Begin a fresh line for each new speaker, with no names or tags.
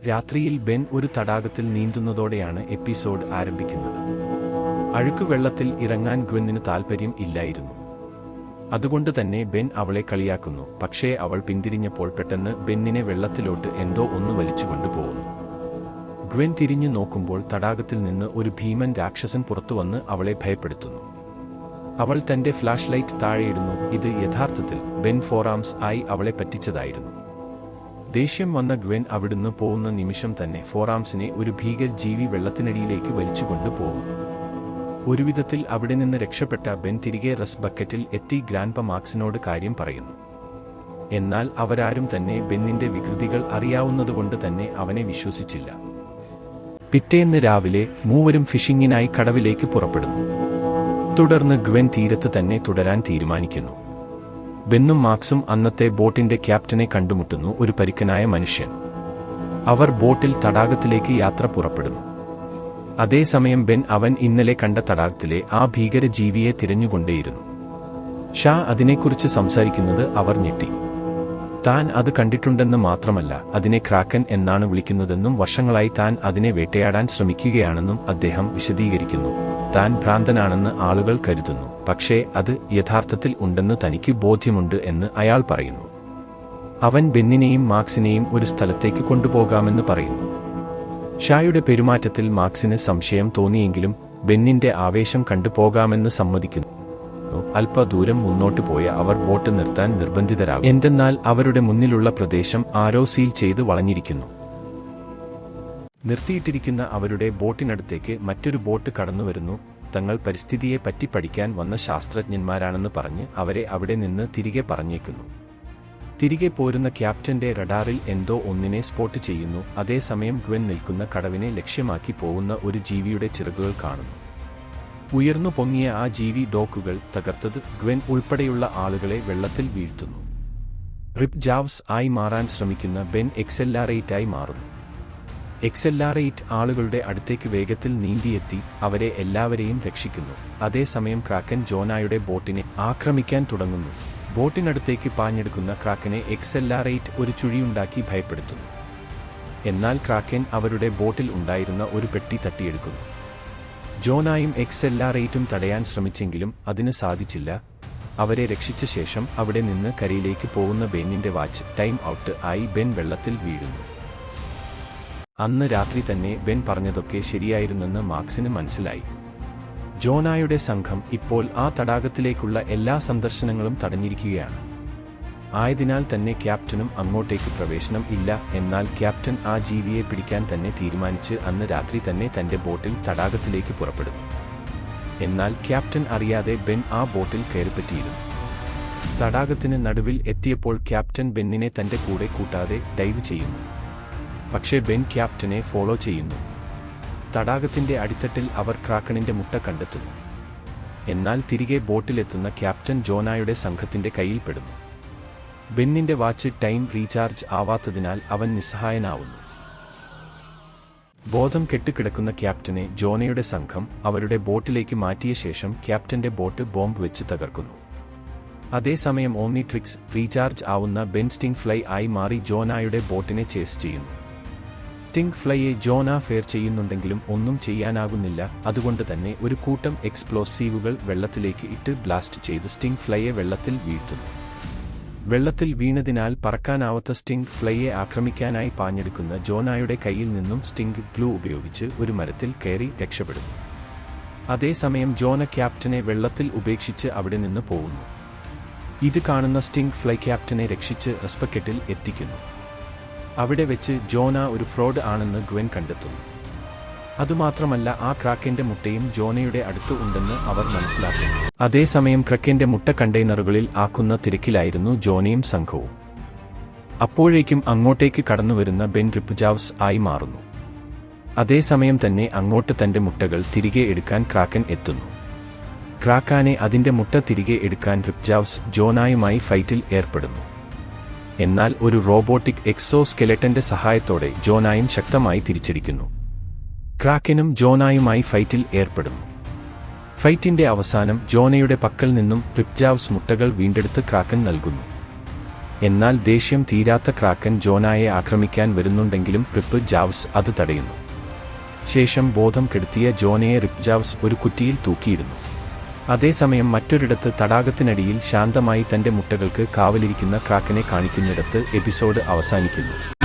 രാത്രിയിൽ ബെൻ ഒരു തടാകത്തിൽ നീന്തുന്നതോടെയാണ് എപ്പിസോഡ് ആരംഭിക്കുന്നത്. അഴുക്കുവെള്ളത്തിൽ ഇറങ്ങാൻ ഗ്വെന്നിന് താൽപ്പര്യം ഇല്ലായിരുന്നു. അതുകൊണ്ട് തന്നെ ബെൻ അവളെ കളിയാക്കുന്നു. പക്ഷേ അവൾ പിന്തിരിഞ്ഞപ്പോൾ പെട്ടെന്ന് ബെന്നിനെ വെള്ളത്തിലോട്ട് എന്തോ ഒന്ന് വലിച്ചുകൊണ്ടു പോകുന്നു. ഗ്വെൻ തിരിഞ്ഞു നോക്കുമ്പോൾ തടാകത്തിൽ നിന്ന് ഒരു ഭീമൻ രാക്ഷസൻ പുറത്തുവന്ന് അവളെ ഭയപ്പെടുത്തുന്നു. അവൾ തന്റെ ഫ്ലാഷ് ലൈറ്റ് താഴെയിടുന്നു. ഇത് യഥാർത്ഥത്തിൽ ബെൻ ഫോറാംസ് ആയി അവളെ പറ്റിച്ചതായിരുന്നു. ദേഷ്യം വന്ന ഗ്വെൻ അവിടുന്ന് പോകുന്ന നിമിഷം തന്നെ ഫോറാംസിനെ ഒരു ഭീകര ജീവി വെള്ളത്തിനടിയിലേക്ക് വലിച്ചുകൊണ്ടു പോകുന്നു. ഒരുവിധത്തിൽ അവിടെ നിന്ന് രക്ഷപ്പെട്ട ബെൻ തിരികെ റസ് ബക്കറ്റിൽ എത്തി ഗ്രാൻഡ്പ മാക്സിനോട് കാര്യം പറയുന്നു. എന്നാൽ അവരാരും തന്നെ ബെന്നിന്റെ വികൃതികൾ അറിയാവുന്നതുകൊണ്ട് തന്നെ അവനെ വിശ്വസിച്ചില്ല. പിറ്റേന്ന് രാവിലെ മൂവരും ഫിഷിങ്ങിനായി കടവിലേക്ക് പുറപ്പെടുന്നു. തുടർന്ന് ഗ്വെൻ തീരത്ത് തന്നെ തുടരാൻ തീരുമാനിക്കുന്നു. ബെന്നും മാക്സും അന്നത്തെ ബോട്ടിന്റെ ക്യാപ്റ്റനെ കണ്ടുമുട്ടുന്നു, ഒരു പരിക്കനായ മനുഷ്യൻ. അവർ ബോട്ടിൽ തടാകത്തിലേക്ക് യാത്ര പുറപ്പെടുന്നു. അതേസമയം ബെൻ അവൻ ഇന്നലെ കണ്ട തടാകത്തിലെ ആ ഭീകര ജീവിയെ തിരഞ്ഞുകൊണ്ടേയിരുന്നു. ഷാ അതിനെക്കുറിച്ച് സംസാരിക്കുന്നത് അവർ ഞെട്ടി. താൻ അത് കണ്ടിട്ടുണ്ടെന്ന് മാത്രമല്ല, അതിനെ ക്രാക്കൻ എന്നാണ് വിളിക്കുന്നതെന്നും വർഷങ്ങളായി താൻ അതിനെ വേട്ടയാടാൻ ശ്രമിക്കുകയാണെന്നും അദ്ദേഹം വിശദീകരിക്കുന്നു. താൻ ഭ്രാന്തനാണെന്ന് ആളുകൾ കരുതുന്നു, പക്ഷേ അത് യഥാർത്ഥത്തിൽ ഉണ്ടെന്ന് തനിക്ക് ബോധ്യമുണ്ട് എന്ന് അയാൾ പറയുന്നു. അവൻ ബെന്നിനെയും മാക്സിനെയും ഒരു സ്ഥലത്തേക്ക് കൊണ്ടുപോകാമെന്ന് പറയുന്നു. ഷായുടെ പെരുമാറ്റത്തിൽ മാക്സിന് സംശയം തോന്നിയെങ്കിലും ബെന്നിന്റെ ആവേശം കണ്ടു പോകാമെന്ന് സമ്മതിക്കുന്നു. അല്പദൂരം മുന്നോട്ട് പോയ അവർ ബോട്ട് നിർത്താൻ നിർബന്ധിതരാകും. എന്തെന്നാൽ അവരുടെ മുന്നിലുള്ള പ്രദേശം ആരോ സീൽ ചെയ്ത് വളഞ്ഞിരിക്കുന്നു. നിർത്തിയിട്ടിരിക്കുന്ന അവരുടെ ബോട്ടിനടുത്തേക്ക് മറ്റൊരു ബോട്ട് കടന്നുവരുന്നു. തങ്ങൾ പരിസ്ഥിതിയെ പറ്റി പഠിക്കാൻ വന്ന ശാസ്ത്രജ്ഞന്മാരാണെന്ന് പറഞ്ഞ് അവരെ അവിടെ നിന്ന് തിരികെ പറഞ്ഞേക്കുന്നു. തിരികെ പോരുന്ന ക്യാപ്റ്റന്റെ റഡാറിൽ എന്തോ ഒന്നിനെ സ്പോട്ട് ചെയ്യുന്നു. അതേസമയം ഗ്വെൻ നിൽക്കുന്ന കടവിനെ ലക്ഷ്യമാക്കി പോകുന്ന ഒരു ജീവിയുടെ ചിറകുകൾ കാണുന്നു. ഉയർന്നു പൊങ്ങിയ ആ ജീവി ഡോക്കുകൾ തകർത്തത് ഗ്വെൻ ഉൾപ്പെടെയുള്ള ആളുകളെ വെള്ളത്തിൽ വീഴ്ത്തുന്നു. റിപ്പ് ജാവ്സ് ആയി മാറാൻ ശ്രമിക്കുന്ന ബെൻ എക്സെല്ലാറേറ്റായി മാറുന്നു. എക്സെല്ലാറേറ്റ് ആളുകളുടെ അടുത്തേക്ക് വേഗത്തിൽ നീന്തിയെത്തി അവരെ എല്ലാവരെയും രക്ഷിക്കുന്നു. അതേസമയം ക്രാക്കൻ ജോനായുടെ ബോട്ടിനെ ആക്രമിക്കാൻ തുടങ്ങുന്നു. ബോട്ടിനടുത്തേക്ക് പാഞ്ഞെടുക്കുന്ന ക്രാക്കനെ എക്സെല്ലാറേറ്റ് ഒരു ചുഴിയുണ്ടാക്കി ഭയപ്പെടുത്തുന്നു. എന്നാൽ ക്രാക്കൻ അവരുടെ ബോട്ടിൽ ഉണ്ടായിരുന്ന ഒരു പെട്ടി തട്ടിയെടുക്കുന്നു. ജോനായും എക്സെല്ലാറേറ്റും തടയാൻ ശ്രമിച്ചെങ്കിലും അതിന് സാധിച്ചില്ല. അവരെ രക്ഷിച്ച ശേഷം അവിടെ നിന്ന് കരയിലേക്ക് പോകുന്ന ബെന്നിന്റെ വാച്ച് ടൈം ഔട്ട് ആയി ബെൻ വെള്ളത്തിൽ വീഴുന്നു. അന്ന് രാത്രി തന്നെ ബെൻ പറഞ്ഞതൊക്കെ ശരിയായിരുന്നെന്ന് മാക്സിന് മനസ്സിലായി. ജോനായുടെ സംഘം ഇപ്പോൾ ആ തടാകത്തിലേക്കുള്ള എല്ലാ സന്ദർശനങ്ങളും തടഞ്ഞിരിക്കുകയാണ്. ആയതിനാൽ തന്നെ ക്യാപ്റ്റനും അങ്ങോട്ടേക്ക് പ്രവേശനം ഇല്ല. എന്നാൽ ക്യാപ്റ്റൻ ആ ജീവിയെ പിടിക്കാൻ തന്നെ തീരുമാനിച്ച് അന്ന് രാത്രി തന്നെ തന്റെ ബോട്ടിൽ തടാകത്തിലേക്ക് പുറപ്പെടുന്നു. എന്നാൽ ക്യാപ്റ്റൻ അറിയാതെ ബെൻ ആ ബോട്ടിൽ കയറിപ്പറ്റിയിരുന്നു. തടാകത്തിന് നടുവിൽ എത്തിയപ്പോൾ ക്യാപ്റ്റൻ ബെന്നിനെ തന്റെ കൂടെ കൂട്ടാതെ ഡൈവ് ചെയ്യുന്നു. പക്ഷേ ബെൻ ക്യാപ്റ്റനെ ഫോളോ ചെയ്യുന്നു. തടാകത്തിന്റെ അടിത്തട്ടിൽ അവർ ക്രാക്കണിന്റെ മുട്ട കണ്ടെത്തുന്നു. എന്നാൽ തിരികെ ബോട്ടിലെത്തുന്ന ക്യാപ്റ്റൻ ജോനായുടെ സംഘത്തിന്റെ കയ്യിൽപ്പെടുന്നു. ബെന്നിന്റെ വാച്ച് ടൈം റീചാർജ് ആവാത്തതിനാൽ അവൻ നിസ്സഹായനാവുന്നു. ബോധം കെട്ടുകിടക്കുന്ന ക്യാപ്റ്റനെ ജോനയുടെ സംഘം അവരുടെ ബോട്ടിലേക്ക് മാറ്റിയ ശേഷം ക്യാപ്റ്റന്റെ ബോട്ട് ബോംബ് വെച്ച് തകർക്കുന്നു. അതേസമയം ഓംനിട്രിക്സ് റീചാർജ് ആവുന്ന ബെൻ സ്റ്റിംഗ് ഫ്ലൈ ആയി മാറി ജോനായുടെ ബോട്ടിനെ ചേസ് ചെയ്യുന്നു. സ്റ്റിംഗ് ഫ്ലൈയെ ജോന ഫെയർ ചെയ്യുന്നുണ്ടെങ്കിലും ഒന്നും ചെയ്യാനാകുന്നില്ല. അതുകൊണ്ട് തന്നെ ഒരു കൂട്ടം എക്സ്പ്ലോസീവുകൾ വെള്ളത്തിലേക്ക് ഇട്ട് ബ്ലാസ്റ്റ് ചെയ്ത് സ്റ്റിംഗ് ഫ്ലൈയെ വെള്ളത്തിൽ വീഴ്ത്തുന്നു. വെള്ളത്തിൽ വീണതിനാൽ പറക്കാനാവാത്ത സ്റ്റിംഗ് ഫ്ലൈയെ ആക്രമിക്കാനായി പാഞ്ഞെടുക്കുന്ന ജോനായുടെ കയ്യിൽ നിന്നും സ്റ്റിംഗ് ഗ്ലൂ ഉപയോഗിച്ച് ഒരു മരത്തിൽ കയറി രക്ഷപ്പെടുന്നു. അതേസമയം ജോന ക്യാപ്റ്റനെ വെള്ളത്തിൽ ഉപേക്ഷിച്ച് അവിടെ നിന്ന് പോകുന്നു. ഇത് കാണുന്ന സ്റ്റിംഗ് ഫ്ലൈ ക്യാപ്റ്റനെ രക്ഷിച്ച് റസ്ബക്കറ്റിൽ എത്തിക്കുന്നു. അവിടെ വെച്ച് ജോന ഒരു ഫ്രോഡ് ആണെന്ന് ഗ്വെൻ കണ്ടെത്തുന്നു. അതുമാത്രമല്ല, ആ ക്രാക്കന്റെ മുട്ടയും ജോനയുടെ അടുത്ത് ഉണ്ടെന്ന് അവർ മനസ്സിലാക്കുന്നു. അതേസമയം ക്രാക്കന്റെ മുട്ട കണ്ടെയ്നറുകളിൽ ആക്കുന്ന തിരക്കിലായിരുന്നു ജോനയും സംഘവും. അപ്പോഴേക്കും അങ്ങോട്ടേക്ക് കടന്നുവരുന്ന ബെൻ റിപ്പ് ജാവ്സ് ആയി മാറുന്നു. അതേസമയം തന്നെ അങ്ങോട്ട് തന്റെ മുട്ടകൾ തിരികെ എടുക്കാൻ ക്രാക്കൻ എത്തുന്നു. ക്രാക്കാനെ അതിന്റെ മുട്ട തിരികെ എടുക്കാൻ റിപ്പ് ജാവ്സ് ജോനായുമായി ഫൈറ്റിൽ ഏർപ്പെടുന്നു. എന്നാൽ ഒരു റോബോട്ടിക് എക്സോ സ്കെലറ്റന്റെ സഹായത്തോടെ ജോനായും ശക്തമായി തിരിച്ചടിക്കുന്നു. ക്രാക്കനും ജോനായുമായി ഫൈറ്റിൽ ഏർപ്പെടുന്നു. ഫൈറ്റിന്റെ അവസാനം ജോനയുടെ പക്കൽ നിന്നും റിപ്പ് ജാവ്സ് മുട്ടകൾ വീണ്ടെടുത്ത് ക്രാക്കൻ നൽകുന്നു. എന്നാൽ ദേഷ്യം തീരാത്ത ക്രാക്കൻ ജോനായെ ആക്രമിക്കാൻ വരുന്നുണ്ടെങ്കിലും റിപ്പ് ജാവ്സ് അത് തടയുന്നു. ശേഷം ബോധം കെടുത്തിയ ജോനയെ റിപ്പ് ജാവ്സ് ഒരു കുറ്റിയിൽ തൂക്കിയിടുന്നു. അതേസമയം മറ്റൊരിടത്ത് തടാകത്തിനടിയിൽ ശാന്തമായി തന്റെ മുട്ടകൾക്ക് കാവലിരിക്കുന്ന ക്രാക്കനെ കാണിക്കുന്നിടത്ത് എപ്പിസോഡ് അവസാനിക്കുന്നു.